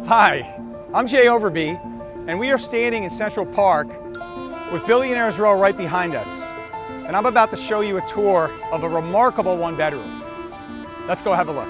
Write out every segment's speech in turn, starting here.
Hi, I'm Jay Overbye, and we are standing in Central Park with Billionaires Row right behind us. And I'm about to show you a tour of a remarkable one-bedroom. Let's go have a look.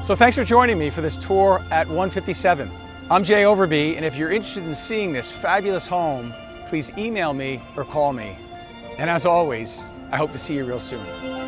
So thanks for joining me for this tour at 157. I'm Jay Overbye, and if you're interested in seeing this fabulous home, please email me or call me. And as always, I hope to see you real soon.